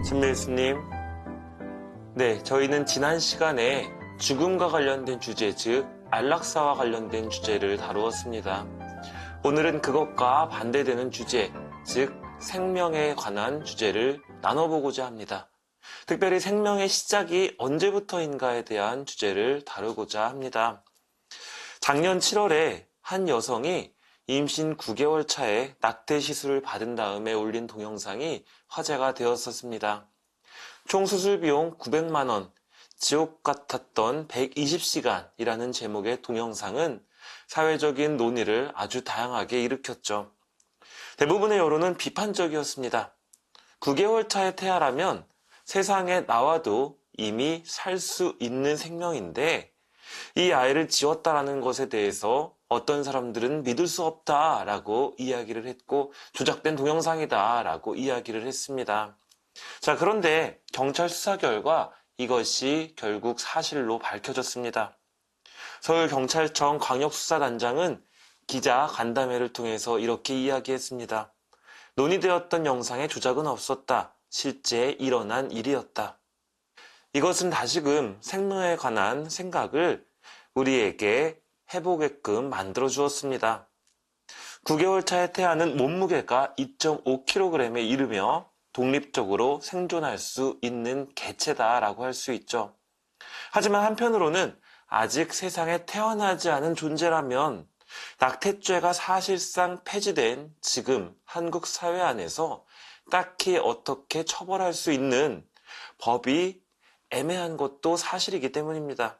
신밀수님, 네, 저희는 지난 시간에 죽음과 관련된 주제, 즉 안락사와 관련된 주제를 다루었습니다. 오늘은 그것과 반대되는 주제, 즉 생명에 관한 주제를 나눠보고자 합니다. 특별히 생명의 시작이 언제부터인가에 대한 주제를 다루고자 합니다. 작년 7월에 한 여성이 임신 9개월 차에 낙태 시술을 받은 다음에 올린 동영상이 화제가 되었었습니다. 총 수술 비용 900만 원, 지옥 같았던 120시간이라는 제목의 동영상은 사회적인 논의를 아주 다양하게 일으켰죠. 대부분의 여론은 비판적이었습니다. 9개월 차의 태아라면 세상에 나와도 이미 살 수 있는 생명인데 이 아이를 지웠다라는 것에 대해서 어떤 사람들은 믿을 수 없다라고 이야기를 했고 조작된 동영상이다라고 이야기를 했습니다. 자, 그런데 경찰 수사 결과 이것이 결국 사실로 밝혀졌습니다. 서울경찰청 광역수사단장은 기자 간담회를 통해서 이렇게 이야기했습니다. 논의되었던 영상에 조작은 없었다. 실제 일어난 일이었다. 이것은 다시금 생명에 관한 생각을 우리에게 해보게끔 만들어 주었습니다. 9개월 차의 태아는 몸무게가 2.5kg에 이르며 독립적으로 생존할 수 있는 개체다라고 할 수 있죠. 하지만 한편으로는 아직 세상에 태어나지 않은 존재라면 낙태죄가 사실상 폐지된 지금 한국 사회 안에서 딱히 어떻게 처벌할 수 있는 법이 애매한 것도 사실이기 때문입니다.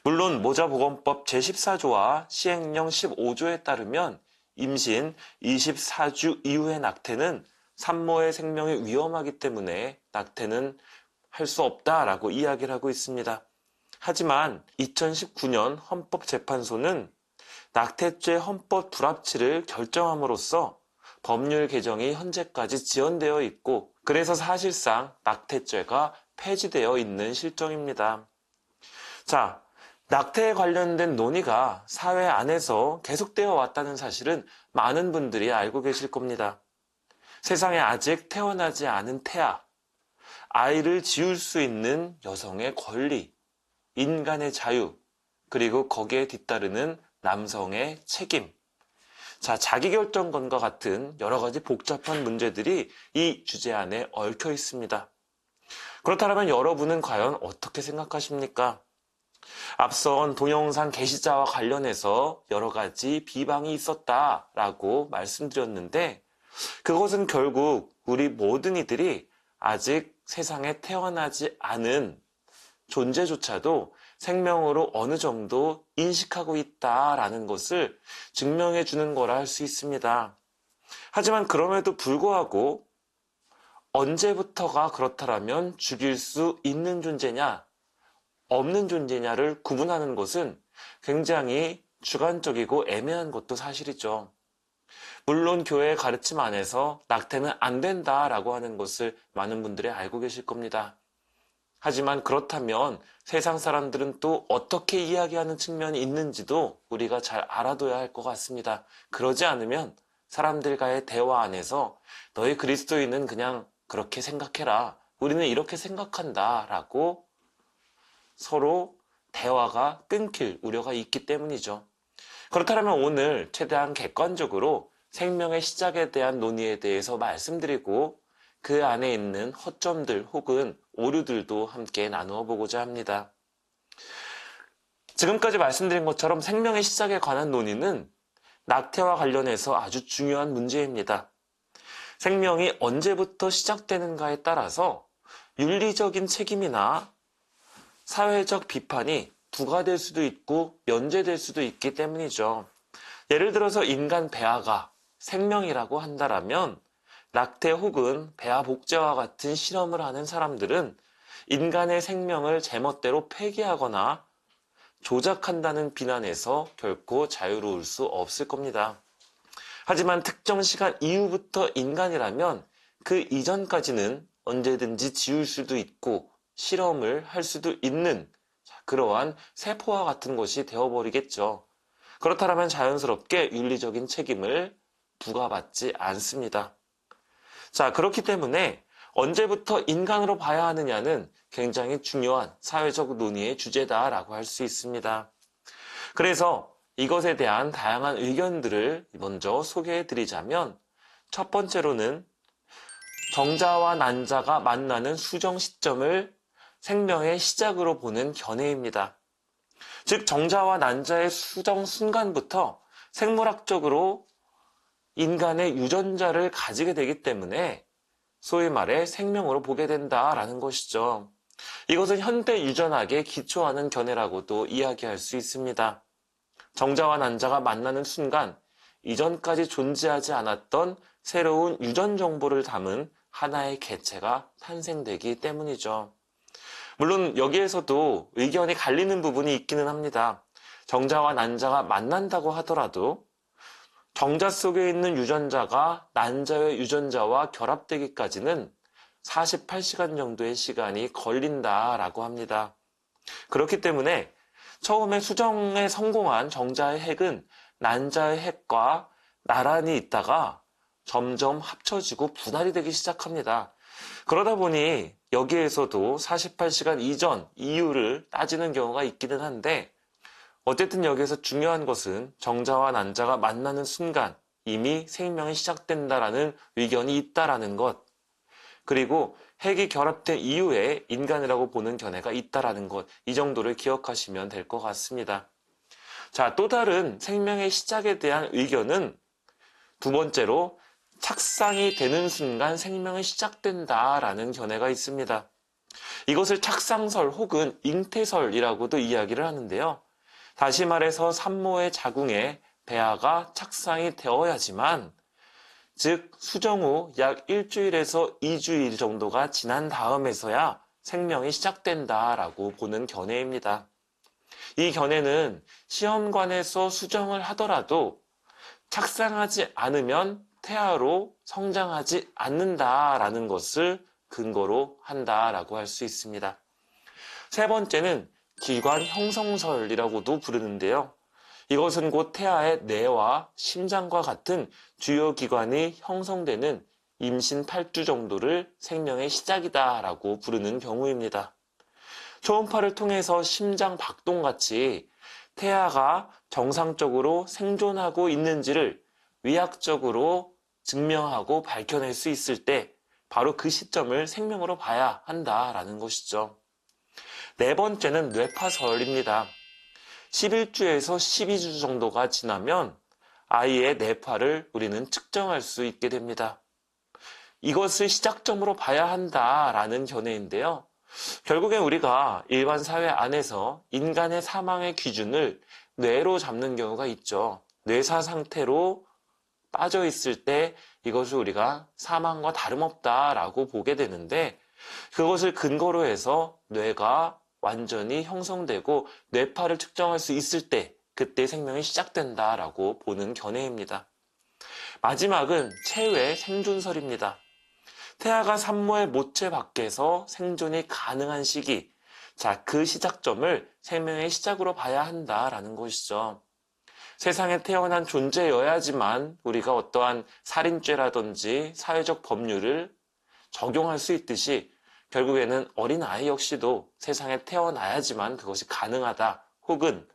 물론 모자보건법 제14조와 시행령 15조에 따르면 임신 24주 이후의 낙태는 산모의 생명이 위험하기 때문에 낙태는 할 수 없다라고 이야기를 하고 있습니다. 하지만 2019년 헌법재판소는 낙태죄 헌법 불합치를 결정함으로써 법률 개정이 현재까지 지연되어 있고 그래서 사실상 낙태죄가 폐지되어 있는 실정입니다. 자, 낙태에 관련된 논의가 사회 안에서 계속되어 왔다는 사실은 많은 분들이 알고 계실 겁니다. 세상에 아직 태어나지 않은 태아, 아이를 지울 수 있는 여성의 권리, 인간의 자유, 그리고 거기에 뒤따르는 남성의 책임. 자, 자기결정권과 같은 여러 가지 복잡한 문제들이 이 주제 안에 얽혀 있습니다. 그렇다면 여러분은 과연 어떻게 생각하십니까? 앞선 동영상 게시자와 관련해서 여러 가지 비방이 있었다라고 말씀드렸는데 그것은 결국 우리 모든 이들이 아직 세상에 태어나지 않은 존재조차도 생명으로 어느 정도 인식하고 있다라는 것을 증명해 주는 거라 할 수 있습니다. 하지만 그럼에도 불구하고 언제부터가 그렇다라면 죽일 수 있는 존재냐, 없는 존재냐를 구분하는 것은 굉장히 주관적이고 애매한 것도 사실이죠. 물론 교회의 가르침 안에서 낙태는 안 된다라고 하는 것을 많은 분들이 알고 계실 겁니다. 하지만 그렇다면 세상 사람들은 또 어떻게 이야기하는 측면이 있는지도 우리가 잘 알아둬야 할 것 같습니다. 그러지 않으면 사람들과의 대화 안에서 너희 그리스도인은 그냥 그렇게 생각해라. 우리는 이렇게 생각한다. 라고 서로 대화가 끊길 우려가 있기 때문이죠. 그렇다면 오늘 최대한 객관적으로 생명의 시작에 대한 논의에 대해서 말씀드리고 그 안에 있는 허점들 혹은 오류들도 함께 나누어 보고자 합니다. 지금까지 말씀드린 것처럼 생명의 시작에 관한 논의는 낙태와 관련해서 아주 중요한 문제입니다. 생명이 언제부터 시작되는가에 따라서 윤리적인 책임이나 사회적 비판이 부과될 수도 있고 면제될 수도 있기 때문이죠. 예를 들어서 인간 배아가 생명이라고 한다면 낙태 혹은 배아 복제와 같은 실험을 하는 사람들은 인간의 생명을 제멋대로 폐기하거나 조작한다는 비난에서 결코 자유로울 수 없을 겁니다. 하지만 특정 시간 이후부터 인간이라면 그 이전까지는 언제든지 지울 수도 있고 실험을 할 수도 있는 그러한 세포와 같은 것이 되어버리겠죠. 그렇다면 자연스럽게 윤리적인 책임을 부과받지 않습니다. 자, 그렇기 때문에 언제부터 인간으로 봐야 하느냐는 굉장히 중요한 사회적 논의의 주제다라고 할 수 있습니다. 그래서 이것에 대한 다양한 의견들을 먼저 소개해 드리자면 첫 번째로는 정자와 난자가 만나는 수정 시점을 생명의 시작으로 보는 견해입니다. 즉 정자와 난자의 수정 순간부터 생물학적으로 인간의 유전자를 가지게 되기 때문에 소위 말해 생명으로 보게 된다라는 것이죠. 이것은 현대 유전학에 기초하는 견해라고도 이야기할 수 있습니다. 정자와 난자가 만나는 순간 이전까지 존재하지 않았던 새로운 유전 정보를 담은 하나의 개체가 탄생되기 때문이죠. 물론 여기에서도 의견이 갈리는 부분이 있기는 합니다. 정자와 난자가 만난다고 하더라도 정자 속에 있는 유전자가 난자의 유전자와 결합되기까지는 48시간 정도의 시간이 걸린다라고 합니다. 그렇기 때문에 처음에 수정에 성공한 정자의 핵은 난자의 핵과 나란히 있다가 점점 합쳐지고 분할이 되기 시작합니다. 그러다 보니 여기에서도 48시간 이전, 이후를 따지는 경우가 있기는 한데 어쨌든 여기에서 중요한 것은 정자와 난자가 만나는 순간 이미 생명이 시작된다라는 의견이 있다라는 것, 그리고 핵이 결합된 이후에 인간이라고 보는 견해가 있다라는 것, 이 정도를 기억하시면 될 것 같습니다. 자, 또 다른 생명의 시작에 대한 의견은 두 번째로 착상이 되는 순간 생명이 시작된다라는 견해가 있습니다. 이것을 착상설 혹은 잉태설이라고도 이야기를 하는데요. 다시 말해서 산모의 자궁에 배아가 착상이 되어야지만, 즉 수정 후 약 일주일에서 2주일 정도가 지난 다음에서야 생명이 시작된다라고 보는 견해입니다. 이 견해는 시험관에서 수정을 하더라도 착상하지 않으면 태아로 성장하지 않는다라는 것을 근거로 한다라고 할 수 있습니다. 세 번째는 기관 형성설이라고도 부르는데요. 이것은 곧 태아의 뇌와 심장과 같은 주요 기관이 형성되는 임신 8주 정도를 생명의 시작이다라고 부르는 경우입니다. 초음파를 통해서 심장 박동같이 태아가 정상적으로 생존하고 있는지를 의학적으로 증명하고 밝혀낼 수 있을 때 바로 그 시점을 생명으로 봐야 한다라는 것이죠. 네 번째는 뇌파설입니다. 11주에서 12주 정도가 지나면 아이의 뇌파를 우리는 측정할 수 있게 됩니다. 이것을 시작점으로 봐야 한다라는 견해인데요. 결국엔 우리가 일반 사회 안에서 인간의 사망의 기준을 뇌로 잡는 경우가 있죠. 뇌사 상태로 빠져 있을 때 이것을 우리가 사망과 다름없다라고 보게 되는데, 그것을 근거로 해서 뇌가 완전히 형성되고 뇌파를 측정할 수 있을 때 그때 생명이 시작된다라고 보는 견해입니다. 마지막은 체외 생존설입니다. 태아가 산모의 모체 밖에서 생존이 가능한 시기, 자, 그 시작점을 생명의 시작으로 봐야 한다라는 것이죠. 세상에 태어난 존재여야지만 우리가 어떠한 살인죄라든지 사회적 법률을 적용할 수 있듯이 결국에는 어린아이 역시도 세상에 태어나야지만 그것이 가능하다, 혹은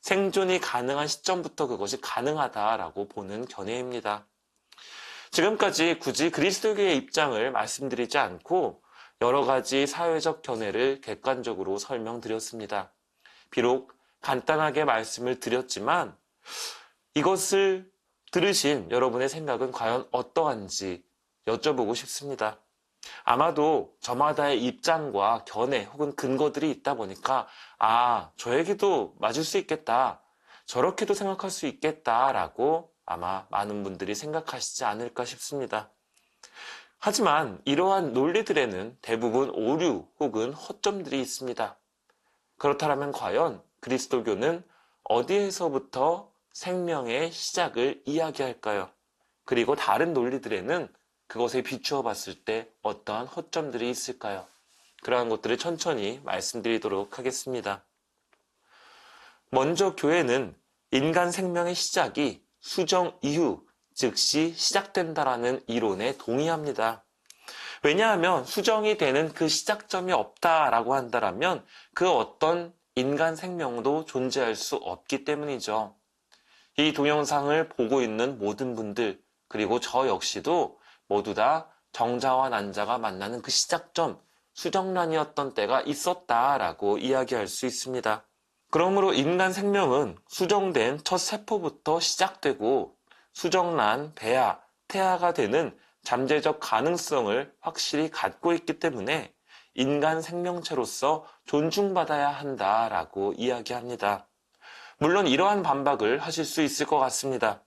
생존이 가능한 시점부터 그것이 가능하다라고 보는 견해입니다. 지금까지 굳이 그리스도교의 입장을 말씀드리지 않고 여러 가지 사회적 견해를 객관적으로 설명드렸습니다. 비록 간단하게 말씀을 드렸지만 이것을 들으신 여러분의 생각은 과연 어떠한지 여쭤보고 싶습니다. 아마도 저마다의 입장과 견해 혹은 근거들이 있다 보니까 저에게도 맞을 수 있겠다, 저렇게도 생각할 수 있겠다라고 아마 많은 분들이 생각하시지 않을까 싶습니다. 하지만 이러한 논리들에는 대부분 오류 혹은 허점들이 있습니다. 그렇다면 과연 그리스도교는 어디에서부터 생명의 시작을 이야기할까요? 그리고 다른 논리들에는 그것에 비추어 봤을 때 어떠한 허점들이 있을까요? 그러한 것들을 천천히 말씀드리도록 하겠습니다. 먼저 교회는 인간 생명의 시작이 수정 이후 즉시 시작된다라는 이론에 동의합니다. 왜냐하면 수정이 되는 그 시작점이 없다라고 한다면 그 어떤 인간 생명도 존재할 수 없기 때문이죠. 이 동영상을 보고 있는 모든 분들, 그리고 저 역시도 모두 다 정자와 난자가 만나는 그 시작점, 수정란이었던 때가 있었다라고 이야기할 수 있습니다. 그러므로 인간 생명은 수정된 첫 세포부터 시작되고 수정란, 배아, 태아가 되는 잠재적 가능성을 확실히 갖고 있기 때문에 인간 생명체로서 존중받아야 한다라고 이야기합니다. 물론 이러한 반박을 하실 수 있을 것 같습니다.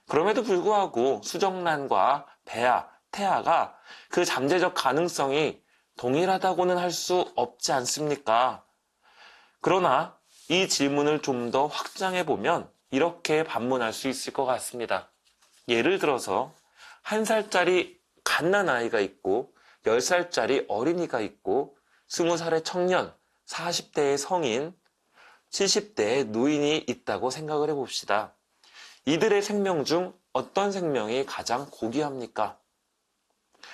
그럼에도 불구하고 수정란과 배아, 태아가 그 잠재적 가능성이 동일하다고는 할 수 없지 않습니까? 그러나 이 질문을 좀 더 확장해 보면 이렇게 반문할 수 있을 것 같습니다. 예를 들어서 1살짜리 갓난아이가 있고 10살짜리 어린이가 있고 20살의 청년, 40대의 성인, 70대의 노인이 있다고 생각을 해봅시다. 이들의 생명 중 어떤 생명이 가장 고귀합니까?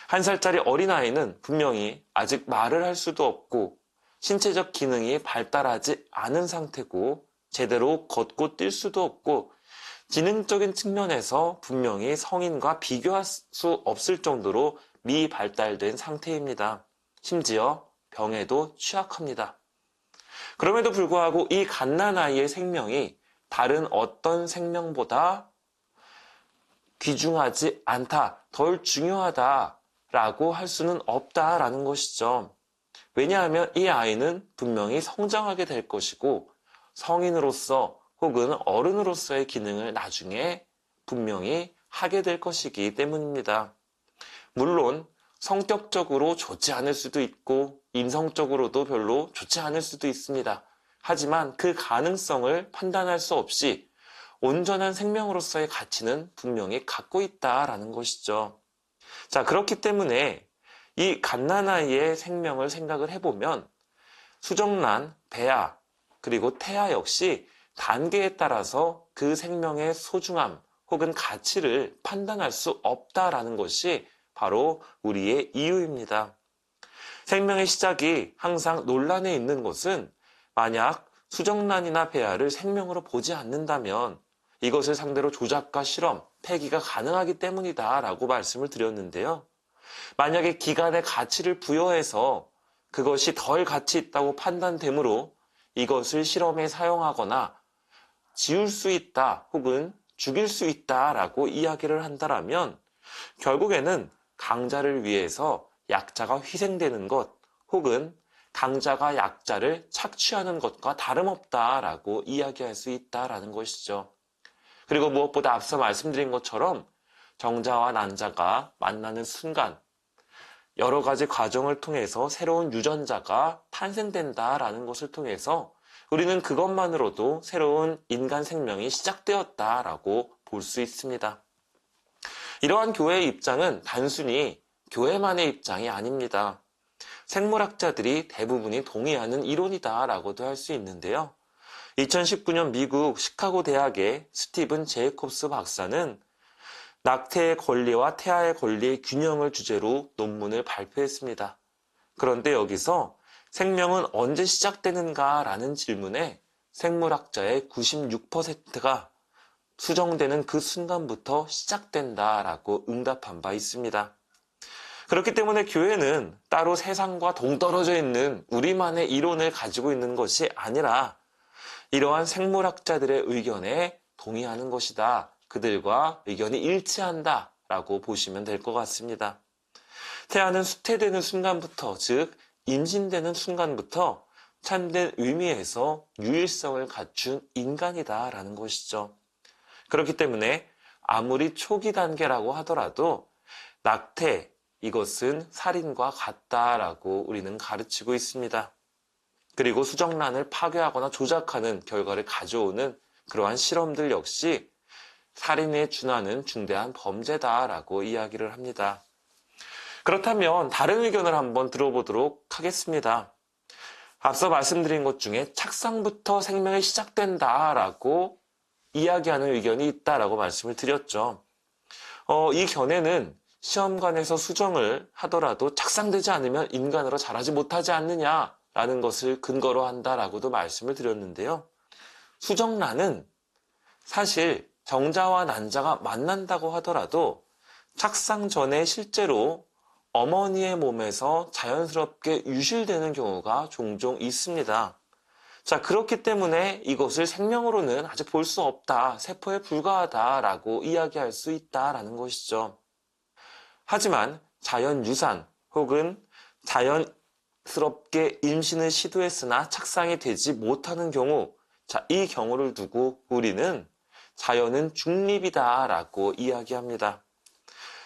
1살짜리 어린아이는 분명히 아직 말을 할 수도 없고 신체적 기능이 발달하지 않은 상태고 제대로 걷고 뛸 수도 없고 지능적인 측면에서 분명히 성인과 비교할 수 없을 정도로 미발달된 상태입니다. 심지어 병에도 취약합니다. 그럼에도 불구하고 이 갓난아이의 생명이 다른 어떤 생명보다 귀중하지 않다, 덜 중요하다라고 할 수는 없다라는 것이죠. 왜냐하면 이 아이는 분명히 성장하게 될 것이고 성인으로서 혹은 어른으로서의 기능을 나중에 분명히 하게 될 것이기 때문입니다. 물론 성격적으로 좋지 않을 수도 있고 인성적으로도 별로 좋지 않을 수도 있습니다. 하지만 그 가능성을 판단할 수 없이 온전한 생명으로서의 가치는 분명히 갖고 있다라는 것이죠. 자, 그렇기 때문에 이 갓난아이의 생명을 생각을 해보면 수정란, 배아, 그리고 태아 역시 단계에 따라서 그 생명의 소중함 혹은 가치를 판단할 수 없다라는 것이 바로 우리의 이유입니다. 생명의 시작이 항상 논란에 있는 것은 만약 수정란이나 배아를 생명으로 보지 않는다면 이것을 상대로 조작과 실험, 폐기가 가능하기 때문이다 라고 말씀을 드렸는데요. 만약에 기간의 가치를 부여해서 그것이 덜 가치 있다고 판단되므로 이것을 실험에 사용하거나 지울 수 있다 혹은 죽일 수 있다라고 이야기를 한다면 결국에는 강자를 위해서 약자가 희생되는 것 혹은 강자가 약자를 착취하는 것과 다름없다라고 이야기할 수 있다라는 것이죠. 그리고 무엇보다 앞서 말씀드린 것처럼 정자와 난자가 만나는 순간 여러 가지 과정을 통해서 새로운 유전자가 탄생된다라는 것을 통해서 우리는 그것만으로도 새로운 인간 생명이 시작되었다라고 볼 수 있습니다. 이러한 교회의 입장은 단순히 교회만의 입장이 아닙니다. 생물학자들이 대부분이 동의하는 이론이다라고도 할 수 있는데요. 2019년 미국 시카고 대학의 스티븐 제이콥스 박사는 낙태의 권리와 태아의 권리의 균형을 주제로 논문을 발표했습니다. 그런데 여기서 생명은 언제 시작되는가라는 질문에 생물학자의 96%가 수정되는 그 순간부터 시작된다라고 응답한 바 있습니다. 그렇기 때문에 교회는 따로 세상과 동떨어져 있는 우리만의 이론을 가지고 있는 것이 아니라 이러한 생물학자들의 의견에 동의하는 것이다. 그들과 의견이 일치한다 라고 보시면 될 것 같습니다. 태아는 수태되는 순간부터, 즉 임신되는 순간부터 참된 의미에서 유일성을 갖춘 인간이다 라는 것이죠. 그렇기 때문에 아무리 초기 단계라고 하더라도 낙태, 이것은 살인과 같다라고 우리는 가르치고 있습니다. 그리고 수정란을 파괴하거나 조작하는 결과를 가져오는 그러한 실험들 역시 살인에 준하는 중대한 범죄다라고 이야기를 합니다. 그렇다면 다른 의견을 한번 들어보도록 하겠습니다. 앞서 말씀드린 것 중에 착상부터 생명이 시작된다라고 이야기하는 의견이 있다라고 말씀을 드렸죠. 이 견해는 시험관에서 수정을 하더라도 착상되지 않으면 인간으로 자라지 못하지 않느냐라는 것을 근거로 한다라고도 말씀을 드렸는데요. 수정란은 사실 정자와 난자가 만난다고 하더라도 착상 전에 실제로 어머니의 몸에서 자연스럽게 유실되는 경우가 종종 있습니다. 자, 그렇기 때문에 이것을 생명으로는 아직 볼 수 없다, 세포에 불과하다라고 이야기할 수 있다라는 것이죠. 하지만 자연유산 혹은 자연스럽게 임신을 시도했으나 착상이 되지 못하는 경우, 자, 이 경우를 두고 우리는 자연은 중립이다라고 이야기합니다.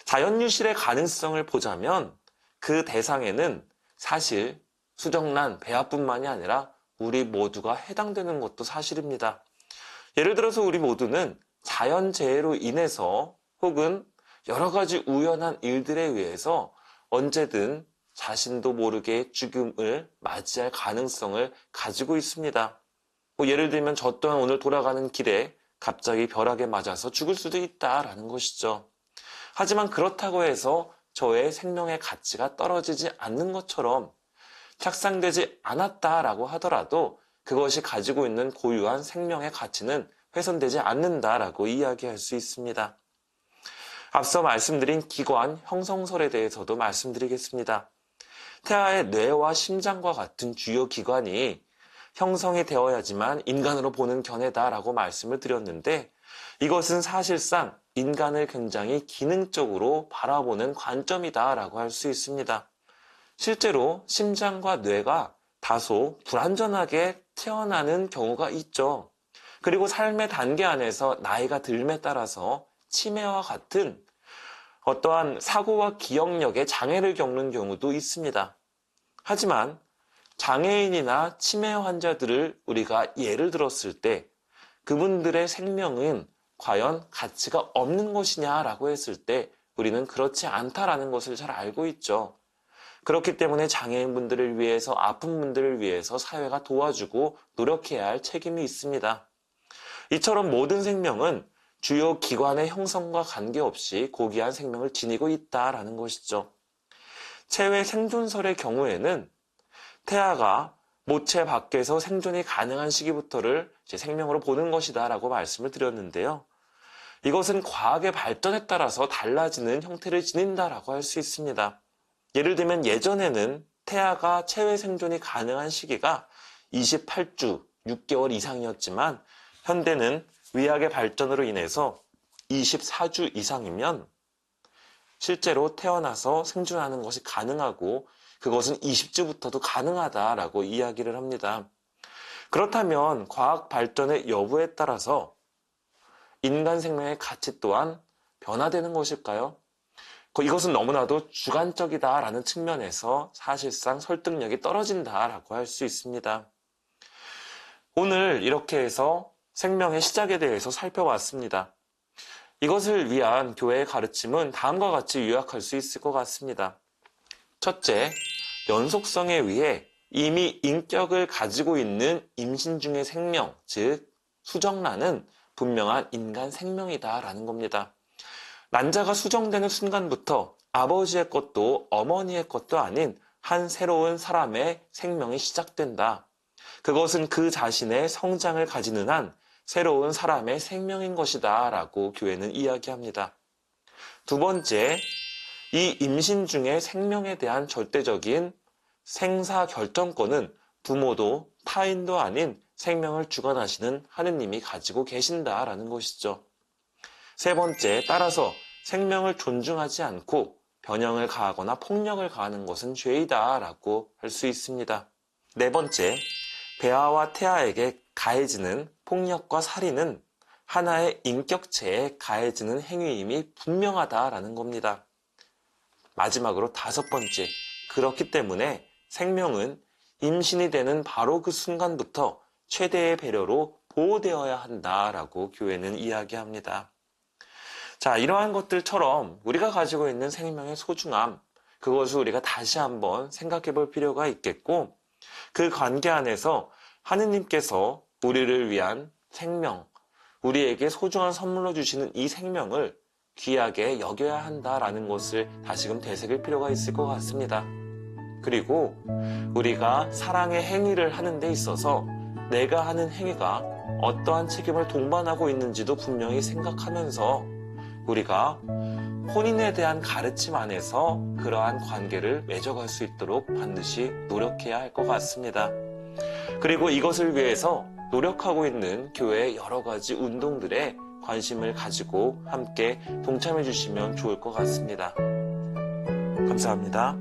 자연유실의 가능성을 보자면 그 대상에는 사실 수정란, 배아뿐만이 아니라 우리 모두가 해당되는 것도 사실입니다. 예를 들어서 우리 모두는 자연재해로 인해서 혹은 여러 가지 우연한 일들에 의해서 언제든 자신도 모르게 죽음을 맞이할 가능성을 가지고 있습니다. 예를 들면 저 또한 오늘 돌아가는 길에 갑자기 벼락에 맞아서 죽을 수도 있다라는 것이죠. 하지만 그렇다고 해서 저의 생명의 가치가 떨어지지 않는 것처럼 착상되지 않았다라고 하더라도 그것이 가지고 있는 고유한 생명의 가치는 훼손되지 않는다라고 이야기할 수 있습니다. 앞서 말씀드린 기관 형성설에 대해서도 말씀드리겠습니다. 태아의 뇌와 심장과 같은 주요 기관이 형성이 되어야지만 인간으로 보는 견해다라고 말씀을 드렸는데 이것은 사실상 인간을 굉장히 기능적으로 바라보는 관점이다라고 할 수 있습니다. 실제로 심장과 뇌가 다소 불완전하게 태어나는 경우가 있죠. 그리고 삶의 단계 안에서 나이가 들음에 따라서 치매와 같은 어떠한 사고와 기억력에 장애를 겪는 경우도 있습니다. 하지만 장애인이나 치매 환자들을 우리가 예를 들었을 때 그분들의 생명은 과연 가치가 없는 것이냐라고 했을 때 우리는 그렇지 않다라는 것을 잘 알고 있죠. 그렇기 때문에 장애인분들을 위해서, 아픈 분들을 위해서 사회가 도와주고 노력해야 할 책임이 있습니다. 이처럼 모든 생명은 주요 기관의 형성과 관계없이 고귀한 생명을 지니고 있다라는 것이죠. 체외 생존설의 경우에는 태아가 모체 밖에서 생존이 가능한 시기부터를 생명으로 보는 것이다 라고 말씀을 드렸는데요. 이것은 과학의 발전에 따라서 달라지는 형태를 지닌다라고 할 수 있습니다. 예를 들면 예전에는 태아가 체외 생존이 가능한 시기가 28주, 6개월 이상이었지만 현대는 의학의 발전으로 인해서 24주 이상이면 실제로 태어나서 생존하는 것이 가능하고 그것은 20주부터도 가능하다라고 이야기를 합니다. 그렇다면 과학 발전의 여부에 따라서 인간 생명의 가치 또한 변화되는 것일까요? 이것은 너무나도 주관적이다라는 측면에서 사실상 설득력이 떨어진다라고 할 수 있습니다. 오늘 이렇게 해서 생명의 시작에 대해서 살펴봤습니다. 이것을 위한 교회의 가르침은 다음과 같이 요약할 수 있을 것 같습니다. 첫째, 연속성에 의해 이미 인격을 가지고 있는 임신 중의 생명, 즉 수정란은 분명한 인간 생명이다라는 겁니다. 난자가 수정되는 순간부터 아버지의 것도 어머니의 것도 아닌 한 새로운 사람의 생명이 시작된다. 그것은 그 자신의 성장을 가지는 한 새로운 사람의 생명인 것이다 라고 교회는 이야기합니다. 두 번째, 이 임신 중의 생명에 대한 절대적인 생사 결정권은 부모도 타인도 아닌 생명을 주관하시는 하느님이 가지고 계신다라는 것이죠. 세 번째, 따라서 생명을 존중하지 않고 변형을 가하거나 폭력을 가하는 것은 죄이다라고 할 수 있습니다. 네 번째, 배아와 태아에게 가해지는 폭력과 살인은 하나의 인격체에 가해지는 행위임이 분명하다라는 겁니다. 마지막으로 다섯 번째, 그렇기 때문에 생명은 임신이 되는 바로 그 순간부터 최대의 배려로 보호되어야 한다라고 교회는 이야기합니다. 자, 이러한 것들처럼 우리가 가지고 있는 생명의 소중함, 그것을 우리가 다시 한번 생각해 볼 필요가 있겠고, 그 관계 안에서 하느님께서 우리를 위한 생명, 우리에게 소중한 선물로 주시는 이 생명을 귀하게 여겨야 한다라는 것을 다시금 되새길 필요가 있을 것 같습니다. 그리고 우리가 사랑의 행위를 하는 데 있어서 내가 하는 행위가 어떠한 책임을 동반하고 있는지도 분명히 생각하면서 우리가 혼인에 대한 가르침 안에서 그러한 관계를 맺어갈 수 있도록 반드시 노력해야 할 것 같습니다. 그리고 이것을 위해서 노력하고 있는 교회의 여러 가지 운동들에 관심을 가지고 함께 동참해 주시면 좋을 것 같습니다. 감사합니다.